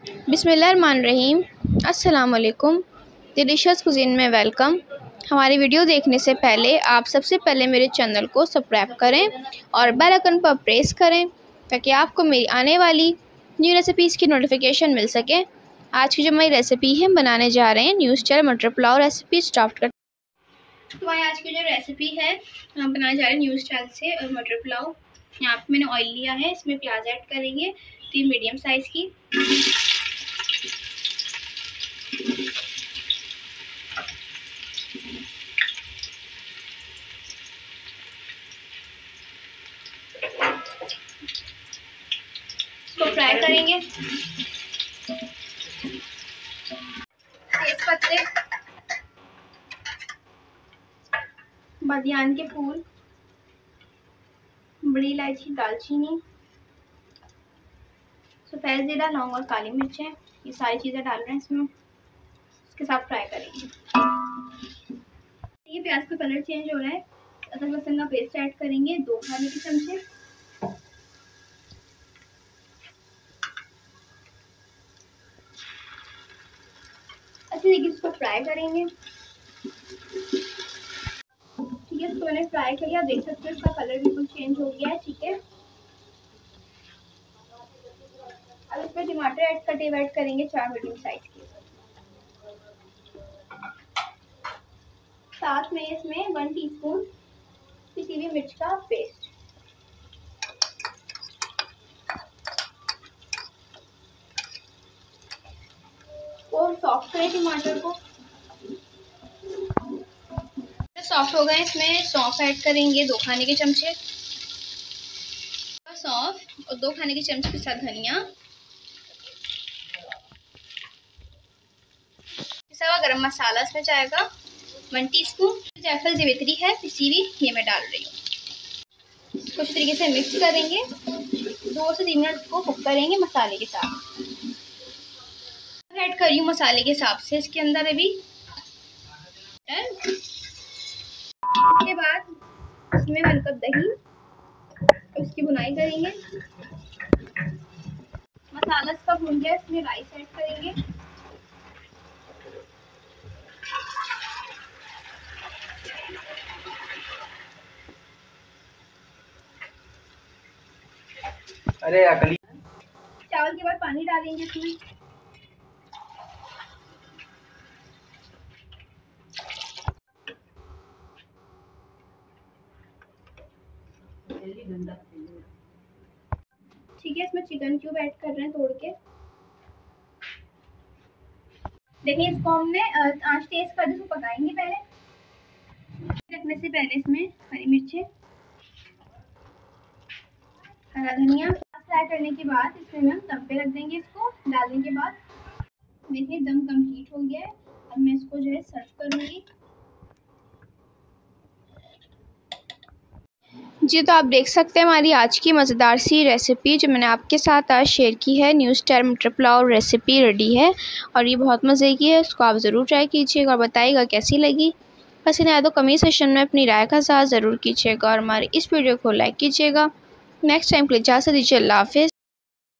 बिस्मिल्लाहिर्रहमानिर्रहीम। अस्सलाम वालेकुम। डिलीशियस कुज़ीन में वेलकम। हमारी वीडियो देखने से पहले आप सबसे पहले मेरे चैनल को सब्सक्राइब करें और बेल आइकन पर प्रेस करें ताकि आपको मेरी आने वाली न्यू रेसिपीज़ की नोटिफिकेशन मिल सके। आज की जो हमारी रेसिपी है, हम बनाने जा रहे हैं न्यू स्टाइल मटर पुलाव रेसिपी। स्टार्ट कर तो हमारी आज की जो रेसिपी है, हम बनाने जा रहे हैं न्यू स्टाइल से और मटर पुलाव। यहाँ पे मैंने ऑयल लिया है, इसमें प्याज ऐड करेंगे 3 मीडियम साइज़ की। इसको फ्राई करेंगे। तेज पत्ते, बादियान के फूल, बड़ी इलायची, दालचीनी, सफ़ेद ज़ीरा, लौंग और काली मिर्चें, ये सारी चीज़ें डाल रहे हैं इसमें। इसके साथ फ्राई करेंगे। ये प्याज का कलर चेंज हो रहा है। अदरक लहसुन का पेस्ट ऐड करेंगे 2 खाने के चमचे। अच्छे तरीके से इसको फ्राई करेंगे। ठीक है, इसको मैंने फ्राई कर लिया। देख सकते हैं इसका कलर बिल्कुल चेंज हो गया है। ठीक है, अब इसमें टमाटर ऐड करेंगे 4 मीडियम साइज के। साथ में इसमें 1 टीस्पून पिसी हुई मिर्च का पेस्ट। और सॉफ्ट करें टमाटर को। सॉफ्ट हो गए, इसमें सौंफ ऐड करेंगे 2 खाने के चमचे। सौंफ और 2 खाने के चमचे के साथ धनिया, पिसा हुआ गरम मसाला इसमें जाएगा 1 टीस्पून। जायफल जावित्री है पिसी हुई, ये मैं डाल रही हूँ। इसको अच्छी तरीके से मिक्स करेंगे। 2 से 3 मिनट को कुक करेंगे मसाले के साथ। ऐड कर रही हूँ मसाले के हिसाब से इसके अंदर अभी। इसके बाद इसमें 1 कप दही, उसकी बुनाई करेंगे। मसाला इसका भून गया, इसमें राइस ऐड करेंगे। अरे अकली। चावल के बाद पानी डालेंगे इसमें। ठीक है, इसमें चिकन क्यूब ऐड कर रहे हैं तोड़ के। देखिए, इसको हमने आंच तेज कर दी, इसको पकाएंगे पहले। रखने से पहले इसमें हरी मिर्चें, हरा धनिया फ्राई करने के बाद इसमें हम दम पे रख देंगे। इसको डालने के बाद देखिए दम कंप्लीट हो गया है। अब मैं इसको जो है सर्व करूँगी। जी, तो आप देख सकते हैं हमारी आज की मज़ेदार सी रेसिपी जो मैंने आपके साथ आज शेयर की है। न्यू स्टाइल मटर पुलाव रेसिपी रेडी है और ये बहुत मज़े की है। इसको आप ज़रूर ट्राई कीजिएगा और बताइएगा कैसी लगी। पसंद आए तो कमेंट सेक्शन में अपनी राय का इज़हार ज़रूर कीजिएगा और हमारी इस वीडियो को लाइक कीजिएगा। नेक्स्ट टाइम के लिए इजाज़त दीजिए। अल्लाह हाफ़िज़।